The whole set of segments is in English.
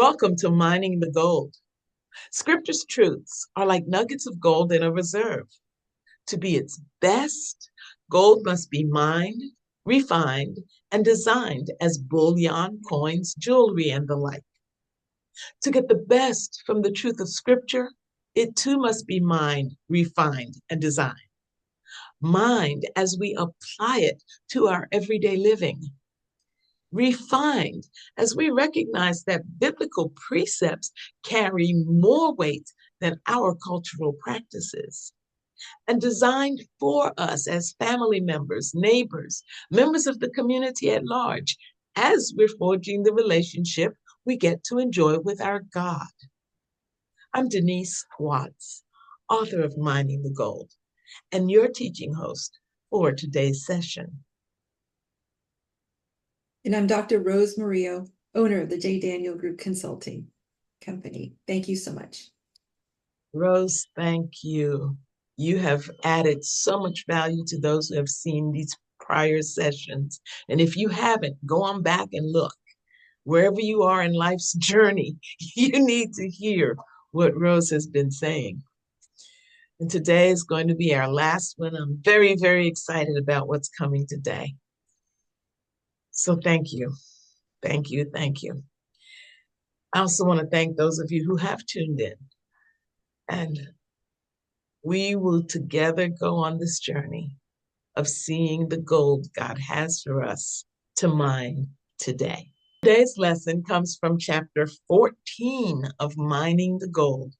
Welcome to Mining the Gold. Scripture's truths are like nuggets of gold in a reserve. To be its best, gold must be mined, refined, and designed as bullion, coins, jewelry, and the like. To get the best from the truth of Scripture, it too must be mined, refined, and designed. Mined as we apply it to our everyday living. Refined as we recognize that biblical precepts carry more weight than our cultural practices, and designed for us as family members, neighbors, members of the community at large, as we're forging the relationship we get to enjoy with our God. I'm Denise Watts, author of Mining the Gold, and your teaching host for today's session. And I'm Dr. Rose Murillo, owner of the J. Daniel Group Consulting Company. Thank you so much. Rose, thank you. You have added so much value to those who have seen these prior sessions. And if you haven't, go on back and look. Wherever you are in life's journey, you need to hear what Rose has been saying. And today is going to be our last one. I'm very, very excited about what's coming today. So thank you. Thank you. Thank you. I also want to thank those of you who have tuned in. And we will together go on this journey of seeing the gold God has for us to mine today. Today's lesson comes from chapter 14 of Mining the Gold,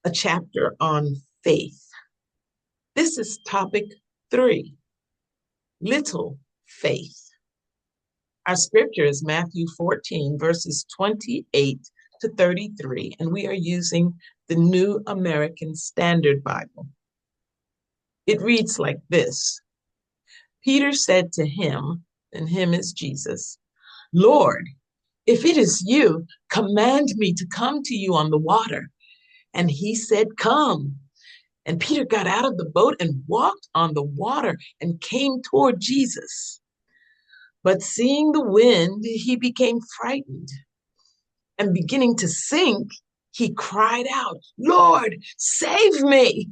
a chapter on faith. This is topic 3, little faith. Our scripture is Matthew 14, verses 28 to 33, and we are using the New American Standard Bible. It reads like this. Peter said to him, and him is Jesus, Lord, if it is you, command me to come to you on the water. And he said, come. And Peter got out of the boat and walked on the water and came toward Jesus. But seeing the wind, he became frightened. And beginning to sink, he cried out, Lord, save me.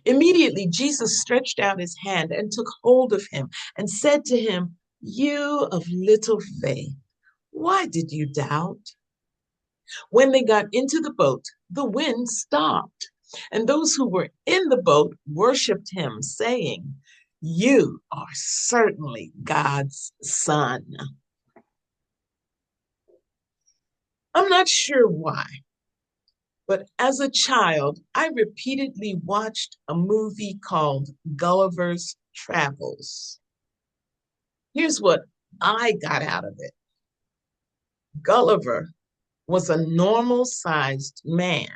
Immediately, Jesus stretched out his hand and took hold of him and said to him, you of little faith, why did you doubt? When they got into the boat, the wind stopped, and those who were in the boat worshiped him, saying, you are certainly God's son. I'm not sure why, but as a child, I repeatedly watched a movie called Gulliver's Travels. Here's what I got out of it. Gulliver was a normal-sized man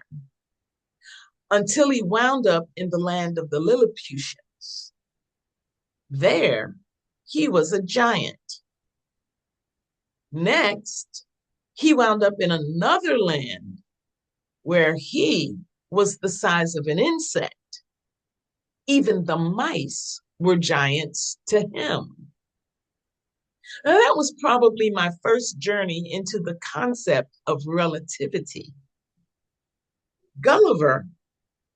until he wound up in the land of the Lilliputians. There, he was a giant. Next, he wound up in another land where he was the size of an insect. Even the mice were giants to him. Now, that was probably my first journey into the concept of relativity. Gulliver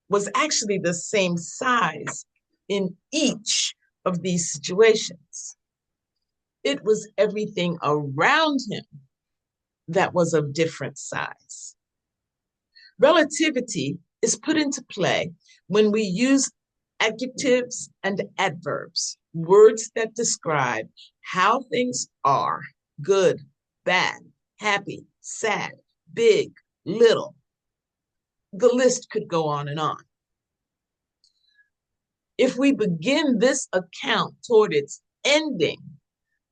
was actually the same size in each of these situations. It was everything around him that was of different size. Relativity is put into play when we use adjectives and adverbs, words that describe how things are, good, bad, happy, sad, big, little. The list could go on and on. If we begin this account toward its ending,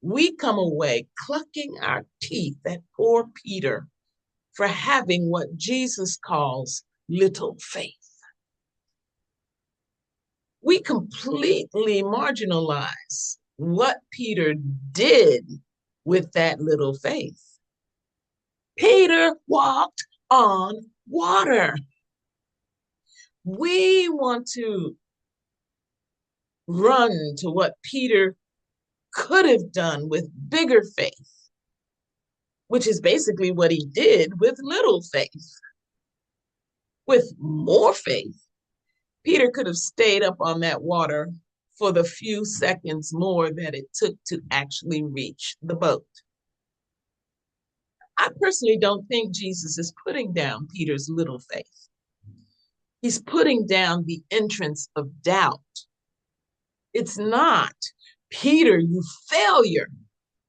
we come away clucking our teeth at poor Peter for having what Jesus calls little faith. We completely marginalize what Peter did with that little faith. Peter walked on water. We want to run to what Peter could have done with bigger faith. which is basically what he did with little faith. With more faith, Peter could have stayed up on that water for the few seconds more that it took to actually reach the boat. I personally don't think Jesus is putting down Peter's little faith. He's putting down the entrance of doubt. It's not, Peter, you failure.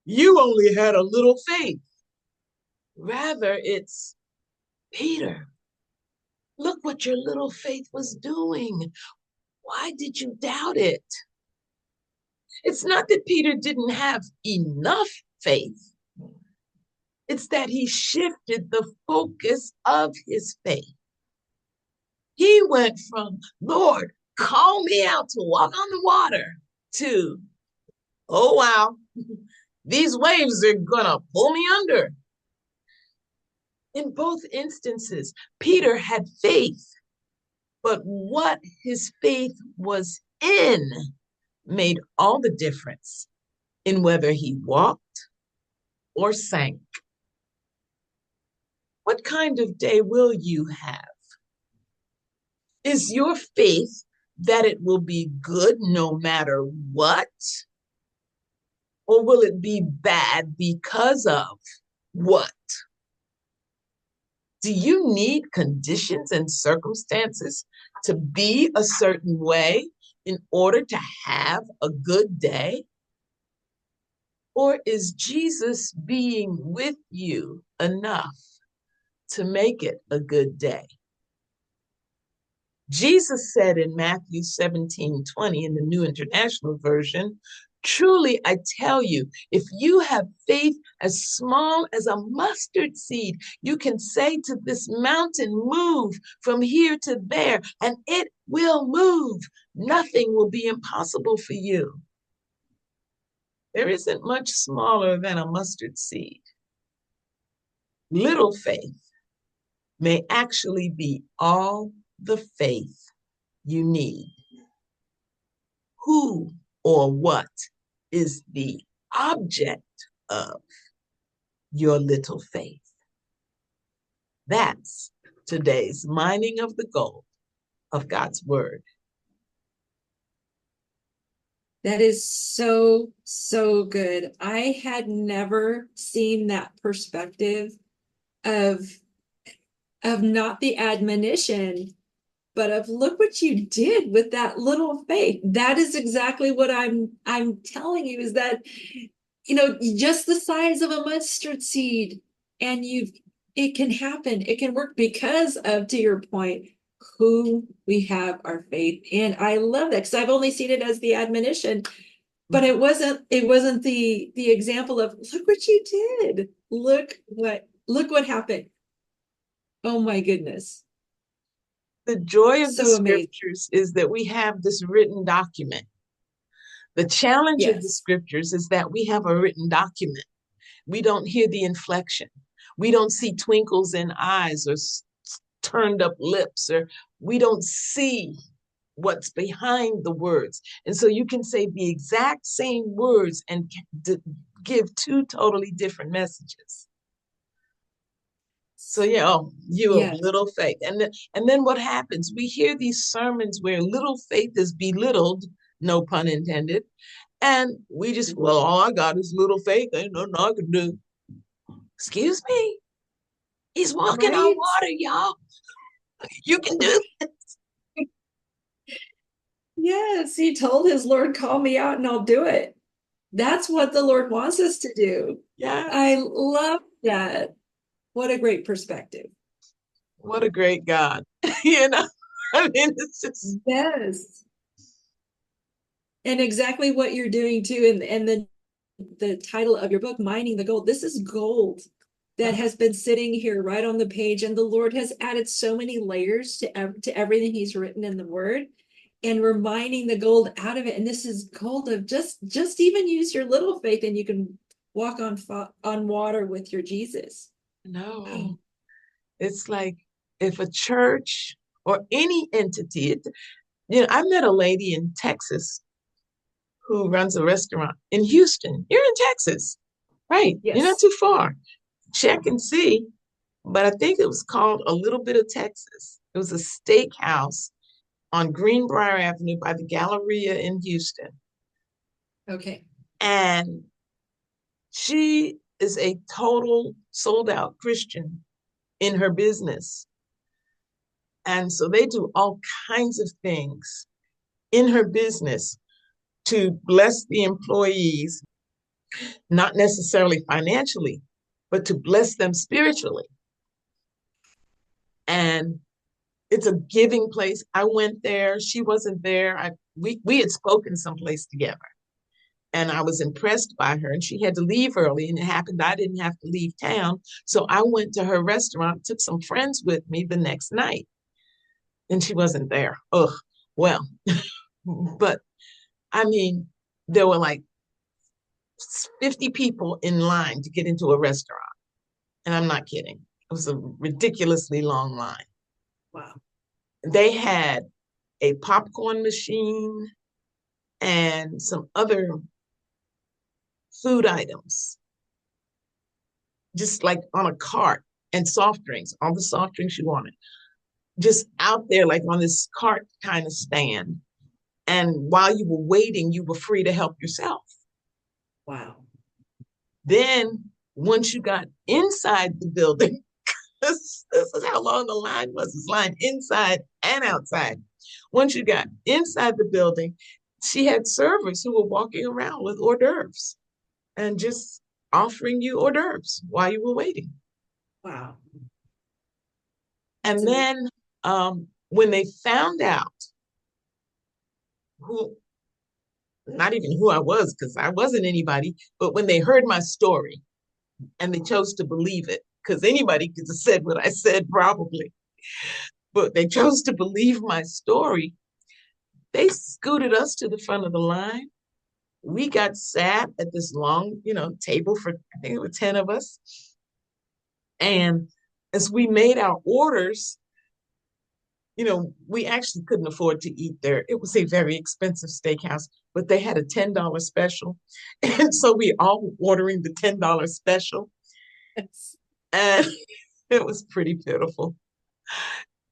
You only had a little faith. Rather, it's, Peter, look what your little faith was doing. Why did you doubt it? It's not that Peter didn't have enough faith. It's that he shifted the focus of his faith. He went from, Lord, call me out to walk on the water, to, oh, wow, these waves are going to pull me under. In both instances, Peter had faith, but what his faith was in made all the difference in whether he walked or sank. What kind of day will you have? Is your faith that it will be good no matter what? Or will it be bad because of what? Do you need conditions and circumstances to be a certain way in order to have a good day? Or is Jesus being with you enough to make it a good day? Jesus said in Matthew 17:20 in the New International Version, truly I tell you, if you have faith as small as a mustard seed, you can say to this mountain, move from here to there, and it will move. Nothing will be impossible for you. There isn't much smaller than a mustard seed. Little faith may actually be all the faith you need. Who or what is the object of your little faith? That's today's mining of the gold of God's word. That is so, so good. I had never seen that perspective of not the admonition, but of look what you did with that little faith. That is exactly what I'm telling you, is that, just the size of a mustard seed, and it can happen. It can work because of, to your point, who we have our faith in. I love that, because I've only seen it as the admonition, but it wasn't the example of look what you did. Look what happened. Oh my goodness. The joy of the So amazing. scriptures is that we have this written document. The challenge of the Yes. scriptures is that we have a written document. We don't hear the inflection. We don't see twinkles in eyes or turned up lips, or we don't see what's behind the words. And so you can say the exact same words and give two totally different messages. So yeah, oh, you have Yes. little faith. And then what happens? We hear these sermons where little faith is belittled, no pun intended. And we just, well, all I got is little faith. Ain't nothing I can do. Excuse me. He's walking on Right? water, y'all. You can do it. Yes, he told his Lord, call me out and I'll do it. That's what the Lord wants us to do. I Yes. love that. What a great perspective. What a great God. you know, I mean, it's just, Yes. And exactly what you're doing too. And the title of your book, Mining the Gold. This is gold that has been sitting here right on the page. And the Lord has added so many layers to everything he's written in the word. And we're mining the gold out of it. And this is gold of just even use your little faith and you can walk on water with your Jesus. no. It's like if a church or any entity, I met a lady in Texas who runs a restaurant in Houston. You're in Texas, right? You're not Yes. too far. check and see. But I think it was called A Little Bit of Texas. It was a steakhouse on Greenbrier Avenue by the Galleria in Houston. Okay. And she is a total sold out Christian in her business. And so they do all kinds of things in her business to bless the employees, not necessarily financially, but to bless them spiritually. And it's a giving place. I went there. She wasn't there. We had spoken someplace together. And I was impressed by her. And she had to leave early. And it happened I didn't have to leave town. So I went to her restaurant, took some friends with me the next night. And she wasn't there. Ugh. Well, but I mean, there were like 50 people in line to get into a restaurant. And I'm not kidding. It was a ridiculously long line. Wow. They had a popcorn machine and some other food items, just like on a cart, and soft drinks, all the soft drinks you wanted, just out there, like on this cart kind of stand. And while you were waiting, you were free to help yourself. Wow. Then, once you got inside the building, this is how long the line was. This line inside and outside. Once you got inside the building, she had servers who were walking around with hors d'oeuvres and just offering you hors d'oeuvres while you were waiting. Wow. That's And amazing. then when they found out who, not even who I was, because I wasn't anybody, but when they heard my story and they chose to believe it, because anybody could have said what I said probably, but they chose to believe my story. They scooted us to the front of the line. We got sat at this long, table for, I think it was 10 of us. And as we made our orders, we actually couldn't afford to eat there. It was a very expensive steakhouse, but they had a $10 special. And so we all were ordering the $10 special. Yes. And it was pretty pitiful.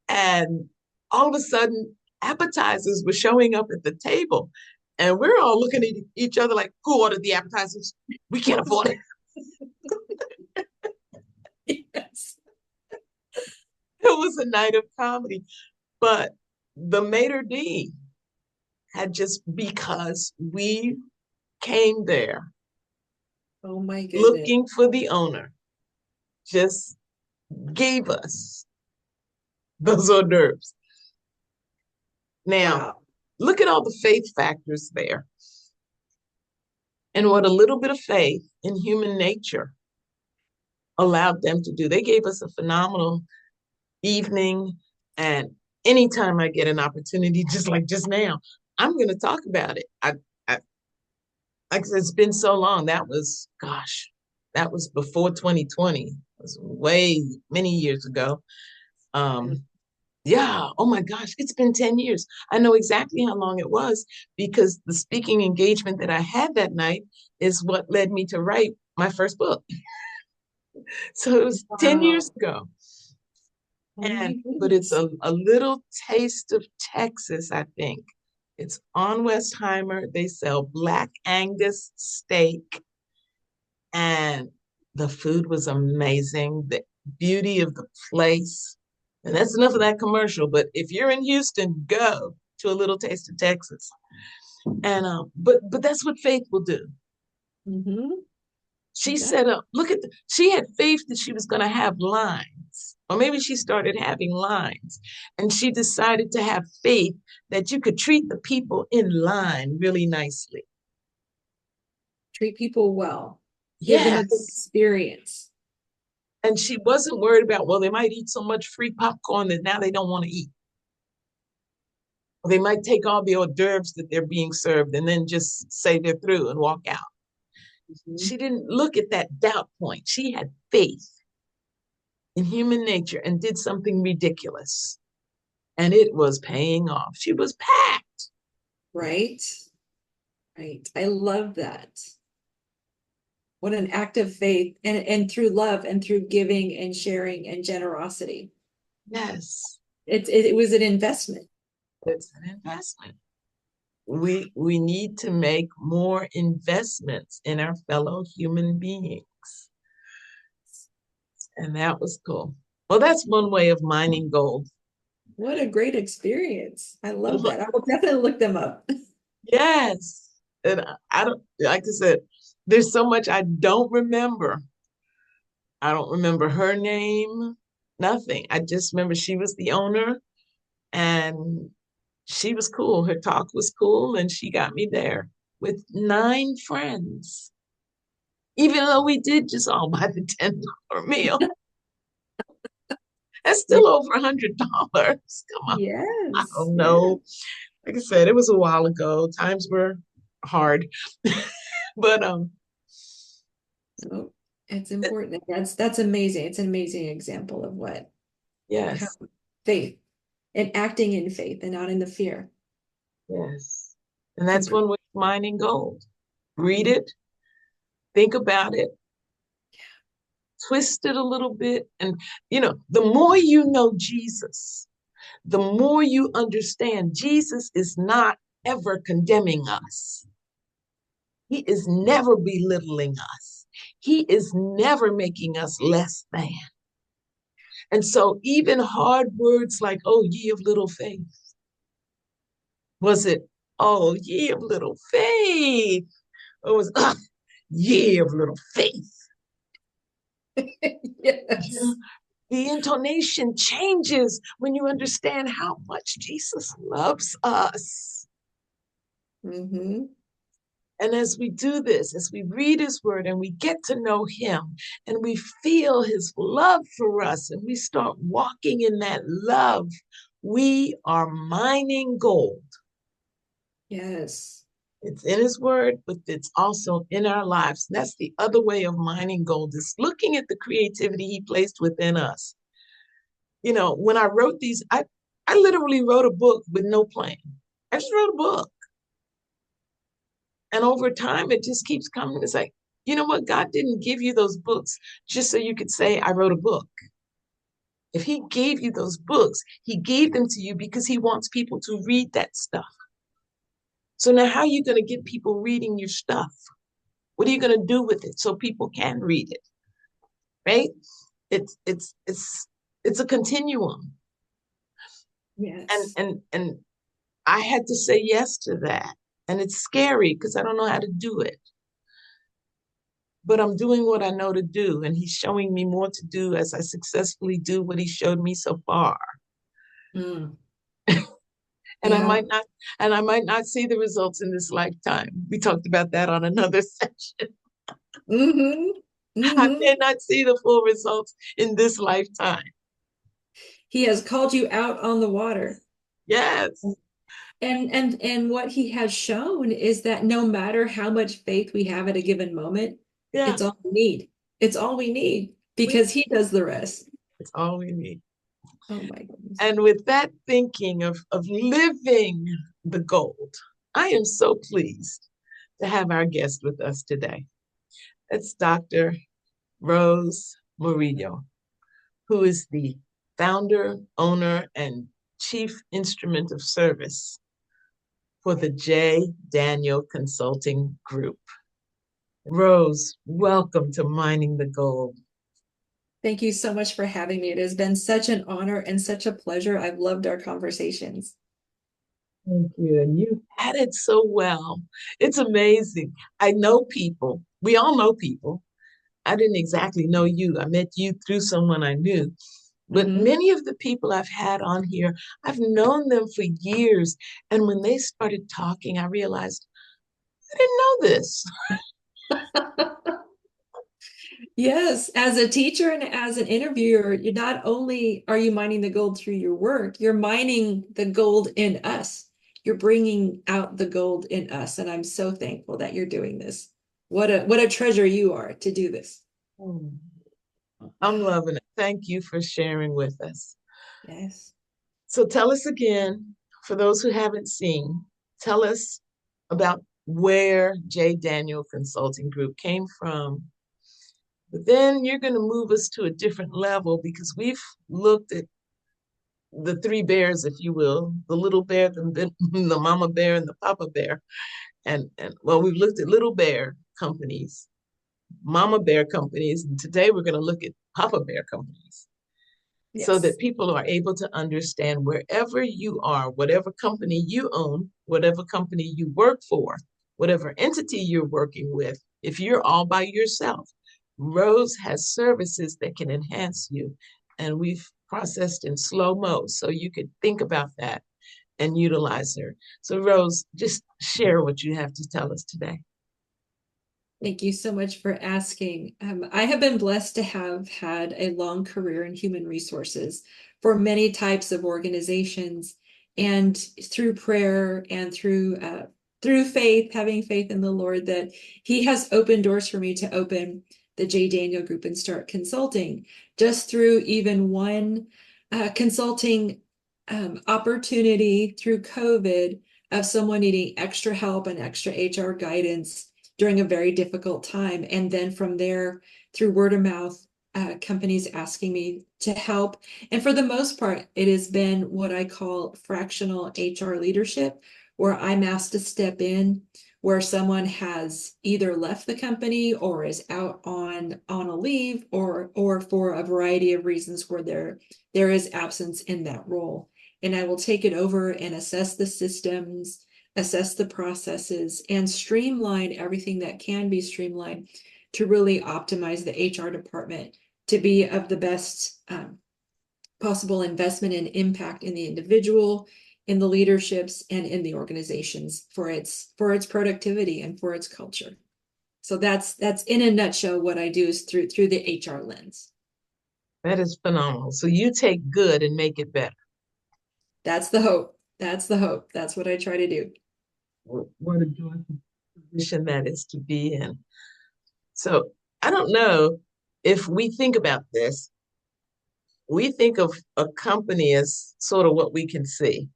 And all of a sudden, appetizers were showing up at the table. And we're all looking at each other like, who ordered the appetizers? We can't afford it. Yes. It was a night of comedy. But the maitre d' had, just because we came there Oh my goodness. looking for the owner, just gave us those hors d'oeuvres. Now, Wow. look at all the faith factors there and what a little bit of faith in human nature allowed them to do. They gave us a phenomenal evening. And anytime I get an opportunity, just like just now, I'm going to talk about it. I like I said, it's been so long. That was before 2020. It was way many years ago. Mm. Um, yeah, oh my gosh, it's been 10 years. I know exactly how long it was because the speaking engagement that I had that night is what led me to write my first book. So it was 10 years Wow. ago. Oh my But it's goodness. a little taste of Texas, I think. It's on Westheimer. They sell Black Angus steak, and the food was amazing. The beauty of the place. And that's enough of that commercial. But if you're in Houston, go to a little taste of Texas. And but that's what faith will do. Mm-hmm. She Exactly. set up, she had faith that she was going to have lines, or maybe she started having lines, and she decided to have faith that you could treat the people in line really nicely. Treat people well. Give them a good Yes. experience. And she wasn't worried about, well, they might eat so much free popcorn that now they don't want to eat. Or they might take all the hors d'oeuvres that they're being served and then just say they're through and walk out. Mhm. She didn't look at that doubt point. She had faith in human nature and did something ridiculous. And it was paying off. She was packed. Right? Right. I love that. What an act of faith and through love and through giving and sharing and generosity. Yes, It was an investment. it's an investment. We need to make more investments in our fellow human beings. And that was cool. Well, that's one way of mining gold. What a great experience. I love that. I will definitely look them up. Yes. And I don't, like I said, there's so much I don't remember. I don't remember her name, nothing. I just remember she was the owner and she was cool. Her talk was cool and she got me there with 9 friends. Even though we did just all buy the $10 meal, that's Yeah. still over $100. Come on. I Yes. don't Yeah. know. Like I said, it was a while ago. Times were hard. But So it's important. That's amazing. It's an amazing example of what how yes, faith and acting in faith and not in the fear. yes. And that's Super. one way of mining gold. Read Mhm. it, think about it, twist it a little bit. And, the more you know Jesus, the more you understand Jesus is not ever condemning us. He is never belittling us. He is never making us less than. And so, even hard words like, oh, ye of little faith, was it, oh, ye of little faith? Or was, ye of little faith? You know, Yes. the intonation changes when you understand how much Jesus loves us. Hmm. And as we do this, as we read his word and we get to know him and we feel his love for us and we start walking in that love, we are mining gold. Yes. It's in his word, but it's also in our lives. And that's the other way of mining gold is looking at the creativity he placed within us. When I wrote these, I literally wrote a book with no plan. I just wrote a book. And over time, it just keeps coming. It's like, you know what? God didn't give you those books just so you could say, I wrote a book. If he gave you those books, he gave them to you because he wants people to read that stuff. So now how are you going to get people reading your stuff? What are you going to do with it so people can read it? Right? It's a continuum. And Yes. and and I had to say yes to that. And it's scary because I don't know how to do it. But I'm doing what I know to do, and he's showing me more to do as I successfully do what he showed me so far. Mm. And I Yeah. might not, and I might not see the results in this lifetime. We talked about that on another session. Hmm. I Hmm. may not see the full results in this lifetime. He has called you out on the water. Yes. And what he has shown is that no matter how much faith we have at a given moment, Yeah. it's all we need. It's all we need We because he does the rest. it's all we need. Oh my goodness. And with that thinking of living the gold, I am so pleased to have our guest with us today. It's Dr. Rose Murillo, who is the founder, owner, and chief instrument of service for the J. Daniel Consulting Group. Rose, welcome to Mining the Gold. Thank you so much for having me. It has been such an honor and such a pleasure. I've loved our conversations. Thank you. And you had it so well. It's amazing. I know people. We all know people. I didn't exactly know you. I met you through someone I knew. But Hmm. many of the people I've had on here, I've known them for years. And when they started talking, I realized I didn't know this. Yes, as a teacher and as an interviewer, you not only are you mining the gold through your work, you're mining the gold in us. You're bringing out the gold in us, and I'm so thankful that you're doing this. What a treasure you are to do this. Hmm. I'm loving it. Thank you for sharing with us. Yes. So tell us again, for those who haven't seen, tell us about where J. Daniel Consulting Group came from But then you're going to move us to a different level because we've looked at the three bears, if you will, the little bear, the mama bear, and the papa bear. And well, we've looked at little bear companies, mama bear companies, and today we're going to look at papa bear companies so that Yes. people are able to understand wherever you are, whatever company you own, whatever company you work for, whatever entity you're working with, if you're all by yourself, Rose has services that can enhance you. And we've processed in slow mo so you could think about that and utilize her. So, Rose, just share what you have to tell us today. Thank you so much for asking. I have been blessed to have had a long career in human resources for many types of organizations, and through prayer and through faith, having faith in the Lord, that He has opened doors for me to open the J. Daniel Group and start consulting. Just through even one consulting opportunity through COVID of someone needing extra help and extra HR guidance during a very difficult time. And then from there, through word of mouth, companies asking me to help. And for the most part, it has been what I call fractional HR leadership, where I'm asked to step in where someone has either left the company or is out on a leave, or for a variety of reasons where there is absence in that role. And I will take it over and assess the systems, assess the processes, and streamline everything that can be streamlined to really optimize the HR department to be of the best possible investment and impact in the individual, in the leaderships, and in the organizations for its productivity and for its culture. So that's in a nutshell what I do is through the HR lens. That is phenomenal. So, you take good and make it better. That's the hope. That's the hope. That's what I try to do. What a joyful position that is to be in. So I don't know if we think about this, we think of a company as sort of what we can see.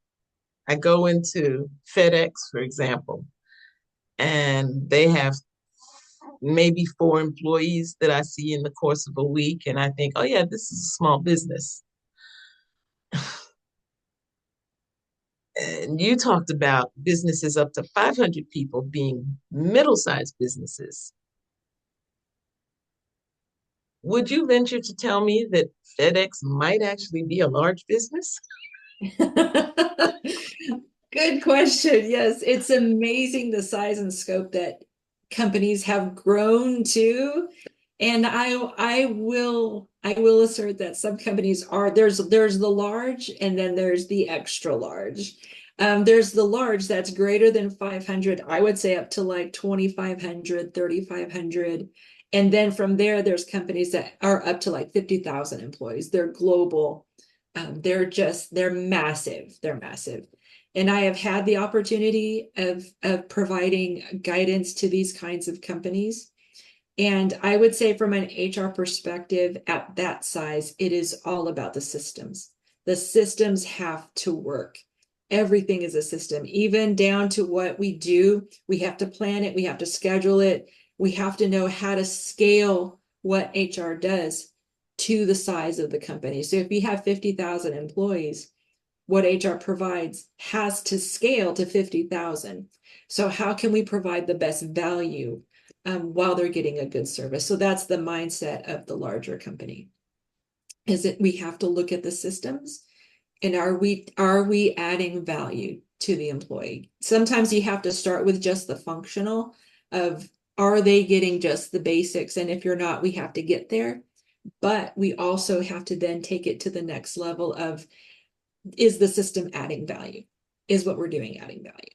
I go into FedEx, for example, and they have maybe four employees that I see in the course of a week. And I think, oh, yeah, this is a small business. And you talked about businesses up to 500 people being middle sized businesses. Would you venture to tell me that FedEx might actually be a large business? Good question. Yes, it's amazing the size and scope that companies have grown to. And I will assert that some companies are there's the large and then there's the extra large. There's the large that's greater than 500, I would say up to like 2,500, 3,500. And then from there, there's companies that are up to like 50,000 employees. They're global. They're massive. They're massive. And I have had the opportunity of providing guidance to these kinds of companies. And I would say from an HR perspective at that size, it is all about the systems. The systems have to work. Everything is a system, even down to what we do. We have to plan it, we have to schedule it, we have to know how to scale what HR does to the size of the company. So if you have 50,000 employees, what HR provides has to scale to 50,000. So how can we provide the best value while they're getting a good service? So that's the mindset of the larger company. Is that we have to look at the systems, and are we adding value to the employee? Sometimes you have to start with just the functional of, are they getting just the basics? And if you're not, we have to get there. But we also have to then take it to the next level of, is the system adding value? Is what we're doing adding value?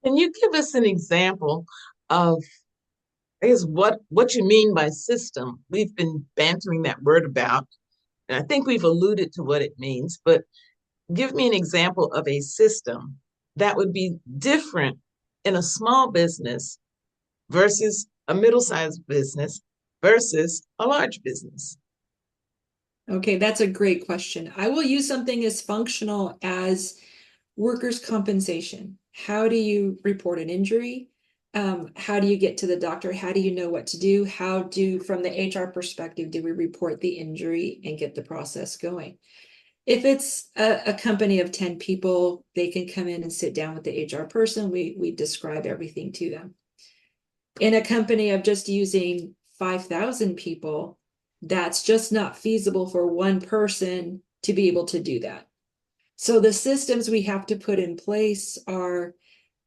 Can you give us an example of, I guess, what you mean by system? We've been bantering that word about, and I think we've alluded to what it means, but give me an example of a system that would be different in a small business versus a middle-sized business versus a large business. Okay, that's a great question. I will use something as functional as workers' compensation. How do you report an injury? How do you get to the doctor? How do you know what to do? How do, from the HR perspective, do we report the injury and get the process going? If it's a company of 10 people, they can come in and sit down with the HR person. We describe everything to them. In a company of just using 5,000 people, that's just not feasible for one person to be able to do that. So the systems we have to put in place are,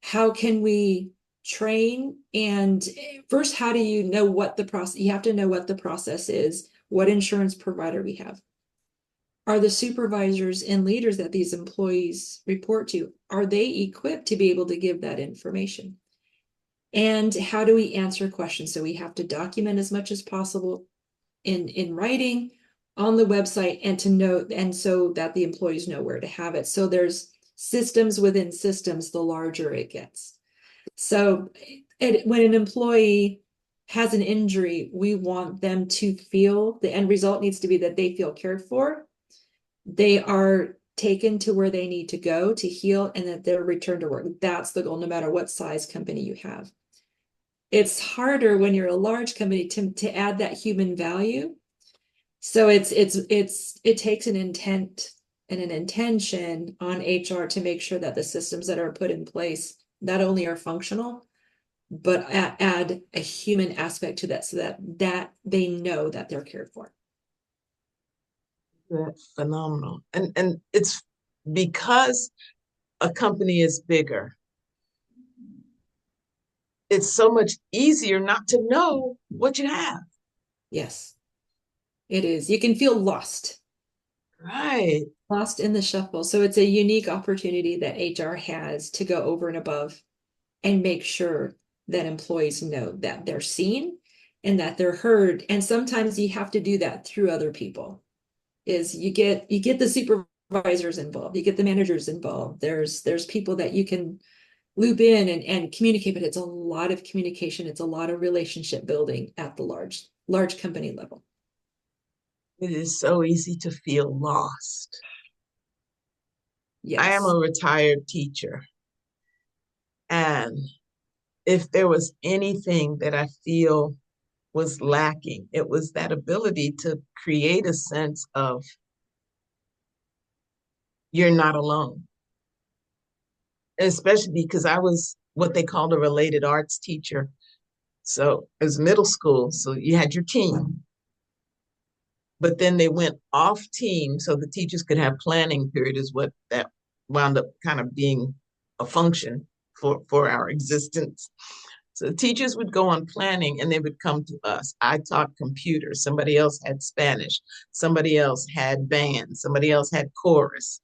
how can we train? And first, how do you know what the process, you have to know what the process is, what insurance provider we have. Are the supervisors and leaders that these employees report to, are they equipped to be able to give that information? And how do we answer questions? So we have to document as much as possible in writing on the website, and to know, and so that the employees know where to have it. So there's systems within systems, the larger it gets. So when an employee has an injury, we want them to feel, the end result needs to be that they feel cared for, they are taken to where they need to go to heal, and that they're returned to work. That's the goal, no matter what size company you have. It's harder when you're a large company to add that human value. So it takes an intent and an intention on HR to make sure that the systems that are put in place not only are functional, but add a human aspect to that, so that they know that they're cared for. That's phenomenal. And it's because a company is bigger, it's so much easier not to know what you have. Yes, it is. You can feel lost. Right. Lost in the shuffle. So it's a unique opportunity that HR has to go over and above and make sure that employees know that they're seen and that they're heard. And sometimes you have to do that through other people. Is you get the supervisors involved, you get the managers involved. There's people that you can loop in and communicate, but it's a lot of communication. It's a lot of relationship building at the large company level. It is so easy to feel lost. I am a Yes. retired teacher, and if there was anything that I feel was lacking, it was that ability to create a sense of you're not alone. Especially because I was what they called a related arts teacher. So it was middle school. So you had your team, but then they went off team so the teachers could have planning period, is what that wound up kind of being a function for our existence. So the teachers would go on planning and they would come to us. I taught computer, somebody else had Spanish, somebody else had band, somebody else had chorus,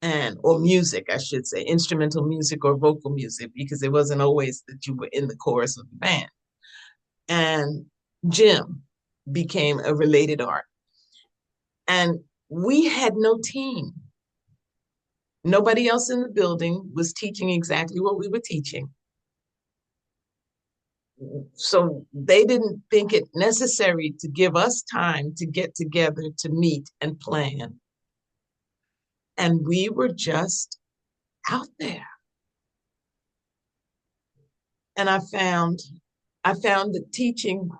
and or music, I should say, instrumental music or vocal music, because it wasn't always that you were in the chorus of the band. And gym became a related art. And we had no team. Nobody else in the building was teaching exactly what we were teaching. So they didn't think it necessary to give us time to get together to meet and plan. And we were just out there. And I found that teaching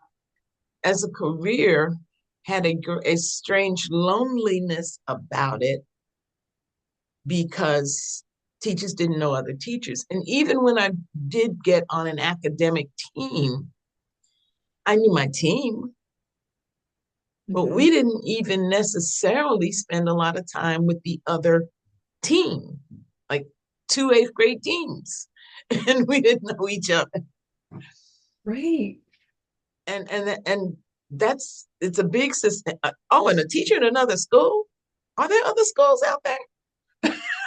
as a career had a strange loneliness about it, because teachers didn't know other teachers. And even when I did get on an academic team, I knew my team, but Mm-hmm. we didn't even necessarily spend a lot of time with the other team, like two eighth grade teams, and we didn't know each other. Right. And that's, it's a big system. Oh, and a teacher in another school? Are there other schools out there?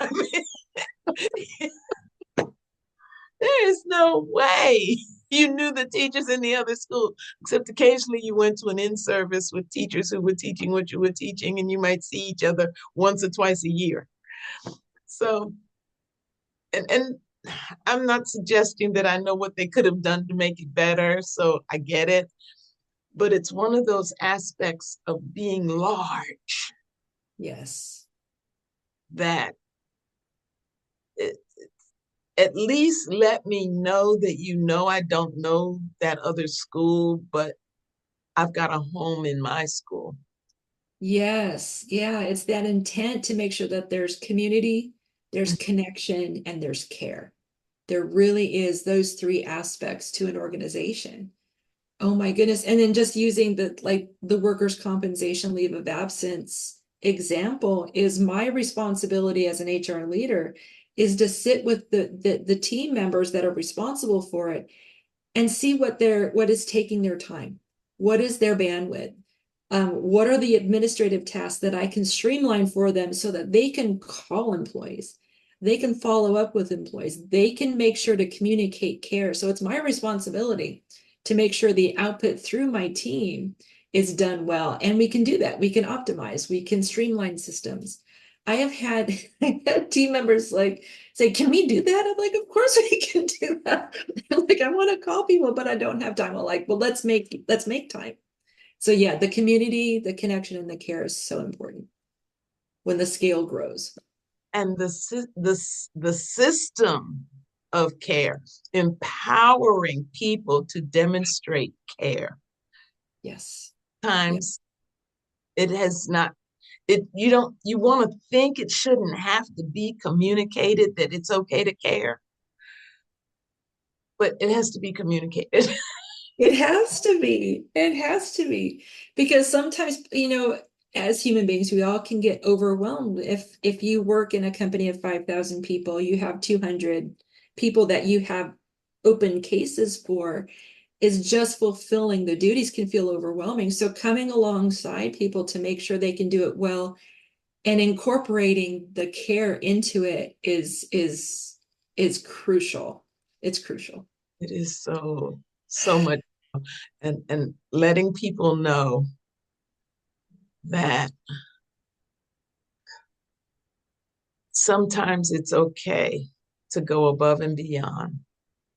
I mean, there is no way you knew the teachers in the other school, except occasionally you went to an in-service with teachers who were teaching what you were teaching, and you might see each other once or twice a year. So, and I'm not suggesting that I know what they could have done to make it better, so I get it. But it's one of those aspects of being large Yes. that it, at least let me know that you know I don't know that other school, but I've got a home in my school. Yes, yeah, it's that intent to make sure that there's community, there's connection, and there's care. There really is those three aspects to an organization. Oh my goodness. And then just using the workers' compensation leave of absence example is my responsibility as an HR leader is to sit with the team members that are responsible for it and see what is taking their time. What is their bandwidth? What are the administrative tasks that I can streamline for them so that they can call employees? They can follow up with employees. They can make sure to communicate care. So it's my responsibility to make sure the output through my team is done well. And we can do that. We can optimize, we can streamline systems. I have had, I had team members like say, can we do that? I'm like, of course we can do that. Like, I want to call people, but I don't have time. I'm like, well, let's make time. So yeah, the community, the connection, and the care is so important when the scale grows. And the system of care, empowering people to demonstrate care. Yes. Yeah. Times it has not, it you don't, you want to think it shouldn't have to be communicated that it's okay to care, but it has to be communicated. It has to be. It has to be. Because sometimes, as human beings, we all can get overwhelmed. If you work in a company of 5,000 people, you have 200 people that you have open cases for, is just fulfilling the duties can feel overwhelming. So coming alongside people to make sure they can do it well and incorporating the care into it is crucial. It's crucial. It is so much, and letting people know that sometimes it's okay to go above and beyond.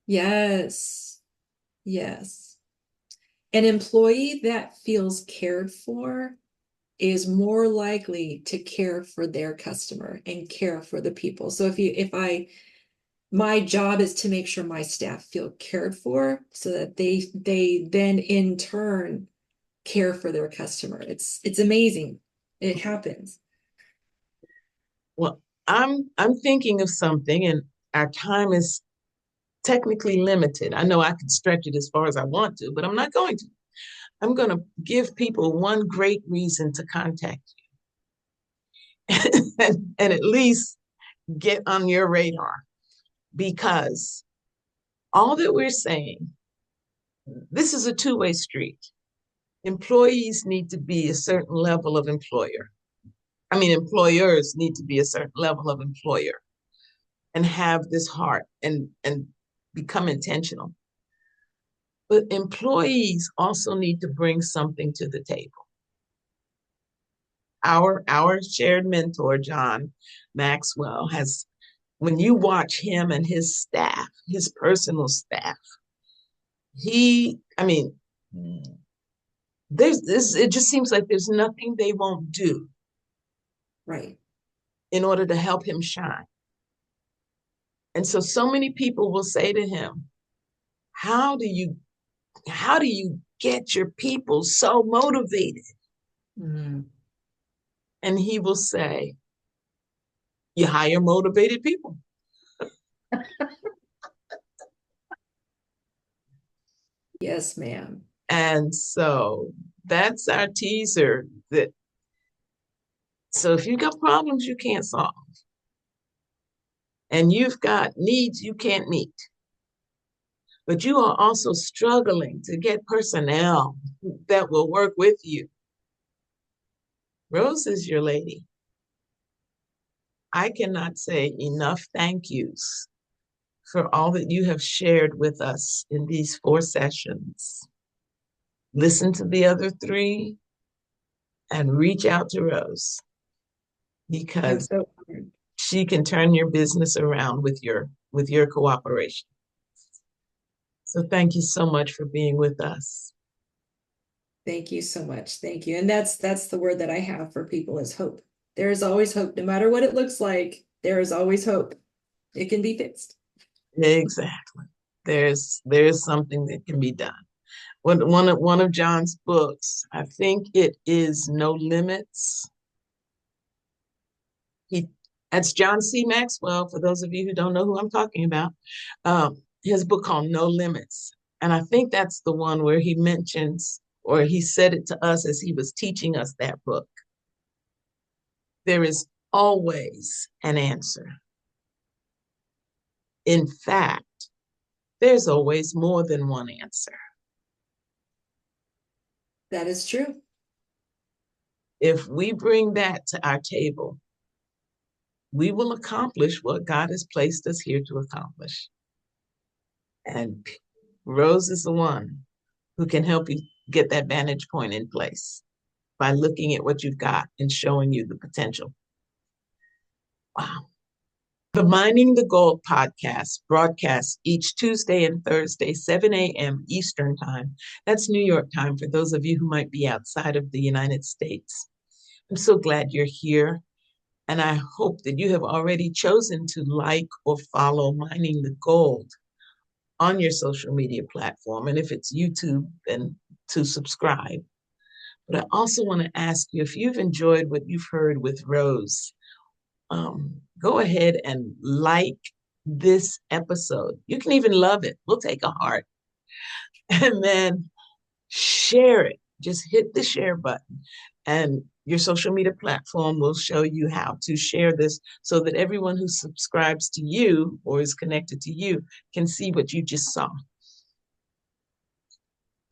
Yes. Yes. An employee that feels cared for is more likely to care for their customer and care for the people. So my job is to make sure my staff feel cared for so that they then in turn care for their customer. It's amazing. It happens. Well, I'm thinking of something, and our time is technically limited. I know I could stretch it as far as I want to, but I'm not going to. I'm going to give people one great reason to contact you and at least get on your radar, because all that we're saying, this is a two-way street. Employees need to be a certain level of employer. I mean, employers need to be a certain level of employer and have this heart and become intentional. But employees also need to bring something to the table. Our shared mentor, John Maxwell, has, when you watch him and his staff, his personal staff, I mean, there's this, it just seems like there's nothing they won't do Right. in order to help him shine. And so many people will say to him, how do you how do you get your people so motivated? Mm. And he will say, you hire motivated people. Yes, ma'am. And so that's our teaser, that so if you've got problems you can't solve and you've got needs you can't meet, but you are also struggling to get personnel that will work with you, Rose is your lady. I cannot say enough thank yous for all that you have shared with us in these 4 sessions. Listen to the other 3 and reach out to Rose, I'm because so honored. she can turn your business around with your cooperation. So thank you so much for being with us. Thank you so much. Thank you. And that's the word that I have for people is hope. There is always hope. No matter what it looks like, there is always hope. It can be fixed. Exactly. There's something that can be done. One of John's books, I think it is No Limits. He That's John C. Maxwell, for those of you who don't know who I'm talking about. His book called No Limits. And I think that's the one where he mentions, or he said it to us as he was teaching us that book. There is always an answer. In fact, there's always more than one answer. That is true. If we bring that to our table, we will accomplish what God has placed us here to accomplish. And Rose is the one who can help you get that vantage point in place by looking at what you've got and showing you the potential. Wow. The Mining the Gold podcast broadcasts each Tuesday and Thursday, 7 a.m. Eastern Time. That's New York time for those of you who might be outside of the United States. I'm so glad you're here. And I hope that you have already chosen to like or follow Mining the Gold on your social media platform. And if it's YouTube, then to subscribe. But I also want to ask you, if you've enjoyed what you've heard with Rose, go ahead and like this episode. You can even love it. We'll take a heart. And then share it. Just hit the share button. And your social media platform will show you how to share this so that everyone who subscribes to you or is connected to you can see what you just saw.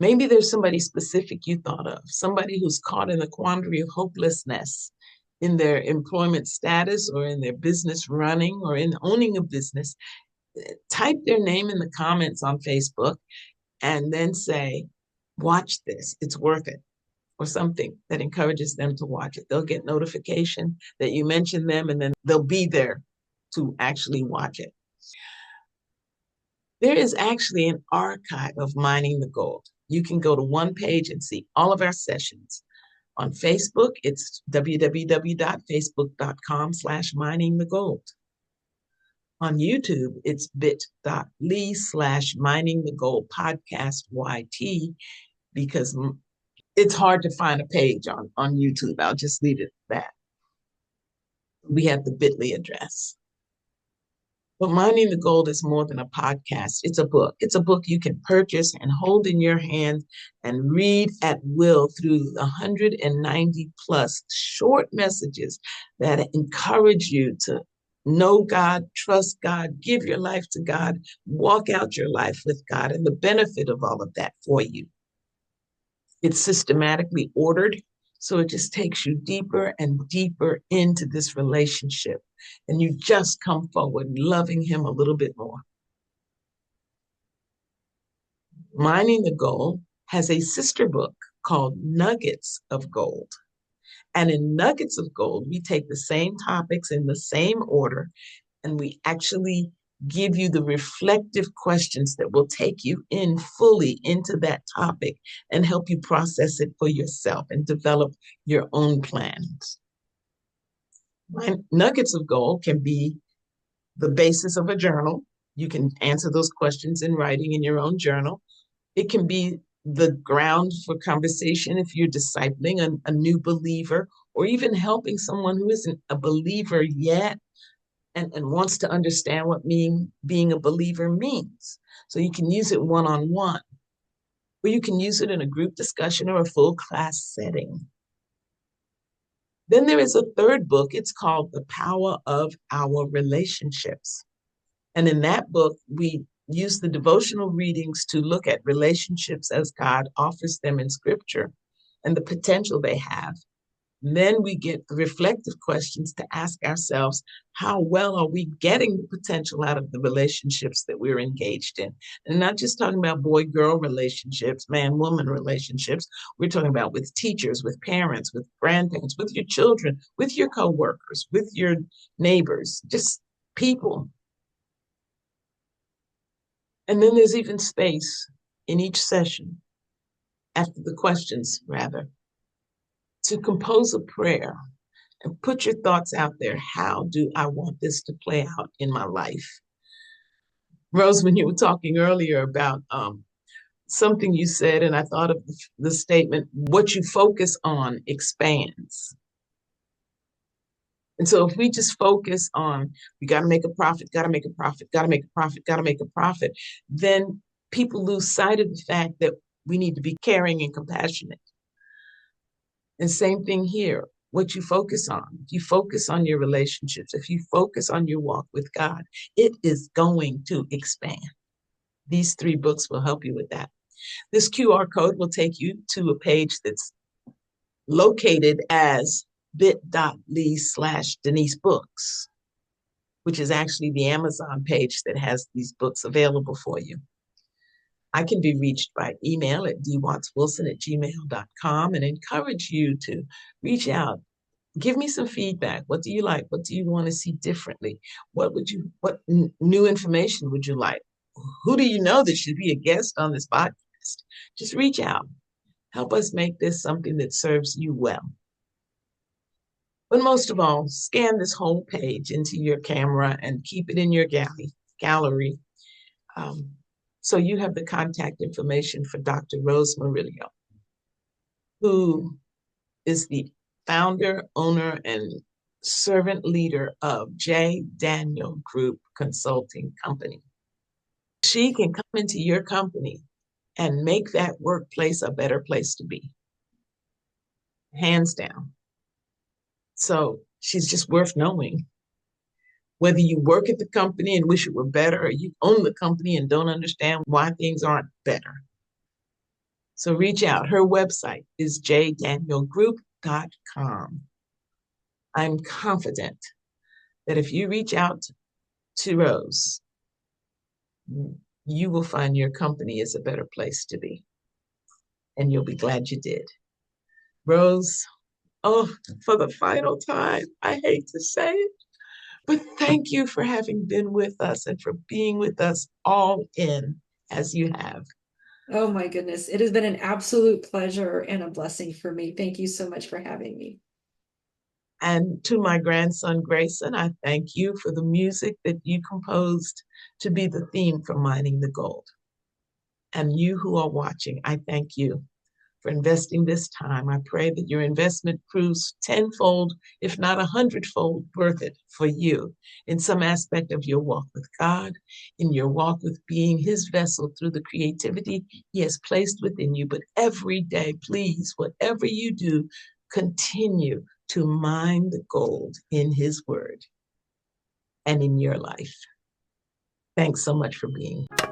Maybe there's somebody specific you thought of, somebody who's caught in the quandary of hopelessness in their employment status or in their business running or in owning a business. Type their name in the comments on Facebook and then say, watch this, it's worth it, or something that encourages them to watch it. They'll get notification that you mentioned them and then they'll be there to actually watch it. There is actually an archive of Mining the Gold. You can go to one page and see all of our sessions. On Facebook, it's www.facebook.com/miningthegold. On YouTube, it's bit.ly/miningthegoldpodcast YT, because it's hard to find a page on YouTube. I'll just leave it at that. We have the bit.ly address. But Mining the Gold is more than a podcast. It's a book. It's a book you can purchase and hold in your hand and read at will through the 190 plus short messages that encourage you to know God, trust God, give your life to God, walk out your life with God, and the benefit of all of that for you. It's systematically ordered, so it just takes you deeper and deeper into this relationship. And you just come forward loving him a little bit more. Mining the Gold has a sister book called Nuggets of Gold. And in Nuggets of Gold, we take the same topics in the same order, and we actually give you the reflective questions that will take you in fully into that topic and help you process it for yourself and develop your own plans. Nuggets of Gold can be the basis of a journal. You can answer those questions in writing in your own journal. It can be the ground for conversation if you're discipling a new believer, or even helping someone who isn't a believer yet and wants to understand what being a believer means. So you can use it one-on-one, or you can use it in a group discussion or a full class setting. Then there is a third book. It's called The Power of Our Relationships. And in that book, we use the devotional readings to look at relationships as God offers them in Scripture and the potential they have. And then we get the reflective questions to ask ourselves, how well are we getting the potential out of the relationships that we're engaged in? And not just talking about boy-girl relationships, man-woman relationships. We're talking about with teachers, with parents, with grandparents, with your children, with your coworkers, with your neighbors, just people. And then there's even space in each session, after the questions, rather, to compose a prayer and put your thoughts out there. How do I want this to play out in my life? Rose, when you were talking earlier about something you said, and I thought of the statement, what you focus on expands. And so if we just focus on, we got to make a profit, got to make a profit, got to make a profit, got to make a profit, then people lose sight of the fact that we need to be caring and compassionate. And same thing here. What you focus on, if you focus on your relationships, if you focus on your walk with God, it is going to expand. These 3 books will help you with that. This QR code will take you to a page that's located as bit.ly/Denise Books, which is actually the Amazon page that has these books available for you. I can be reached by email at dwattswilson@gmail.com and encourage you to reach out. Give me some feedback. What do you like? What do you want to see differently? What new information would you like? Who do you know that should be a guest on this podcast? Just reach out. Help us make this something that serves you well. But most of all, scan this whole page into your camera and keep it in your gallery. So you have the contact information for Dr. Rose Murillo, who is the founder, owner, and servant leader of J. Daniel Group Consulting Company. She can come into your company and make that workplace a better place to be, hands down. So she's just worth knowing. Whether you work at the company and wish it were better, or you own the company and don't understand why things aren't better. So reach out. Her website is jdanielgroup.com. I'm confident that if you reach out to Rose, you will find your company is a better place to be. And you'll be glad you did. Rose, oh, for the final time, I hate to say it, but thank you for having been with us and for being with us all in as you have. Oh my goodness. It has been an absolute pleasure and a blessing for me. Thank you so much for having me. And to my grandson, Grayson, I thank you for the music that you composed to be the theme for Mining the Gold. And you who are watching, I thank you for investing this time. I pray that your investment proves tenfold, if not 100-fold, worth it for you in some aspect of your walk with God, in your walk with being His vessel through the creativity He has placed within you. But every day, please, whatever you do, continue to mine the gold in His Word and in your life. Thanks so much for being here.